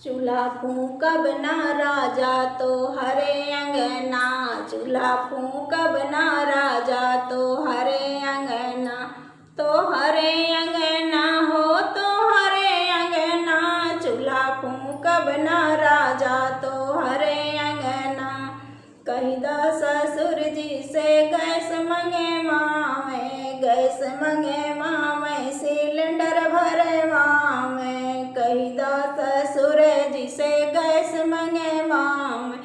चूल्हा फूंकब ना राजा तो हरे अंगना, चूल्हा फूंकब ना राजा तो हरे अंगना, तो हरे अंगना हो तो हरे अंगना, चूल्हा फूंकब ना राजा तो हरे अंगना। कही दा ससुर जी से गैस मंगे मावे, गैस मंगे मावे सिलेंडर भरे मावे, कही दा ससुर जी से गैस मंगे मावे,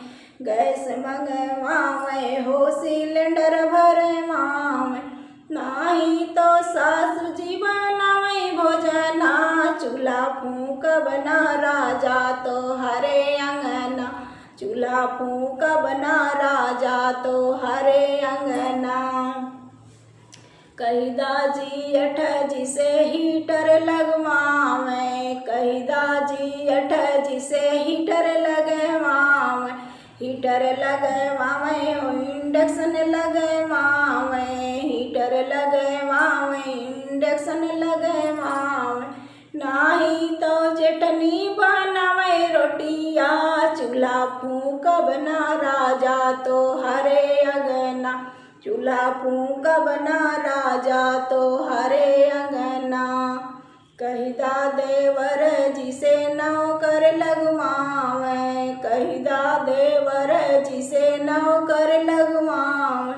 गैस मंगे मावे हो सिलेंडर भरे मावे। नाही तो सासु जी बनावे भोजना, चूल्हा फूंकब ना राजा तो हरे अंगना, चूल्हा फूंकब ना राजा तो हरे अंगना। कही दाजी अठ जी से हीटर लगवावे, कही दाजी अठ जी से हीटर लगवावे, हीटर लगवावे हो इंडक्शन लगवावे, हीटर लगवावे इंडक्शन लगवावे। नाही तो चटनी बनावे रोटिया, चूल्हा फूंकब ना राजा तो हरे अंगना, चूल्हा फूंकब ना राजा तो हरे अंगना। कही दा देवर जी से नौकर लगवावे, कही दा देवर जी से नौकर लगवावे,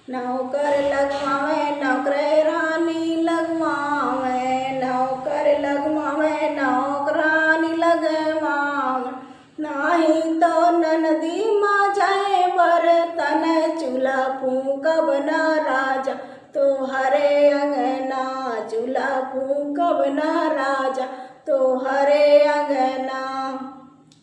नौकर लगवावे नौकरानी लगवावे, नौकर लगवावे नौकरानी लगवावे। नाही तो ननदी माझे बर्तन, चूल्हा फूंकब ना राजा तो हरे अंगना, चूल्हा फूंकब ना राजा तो हरे अंगना।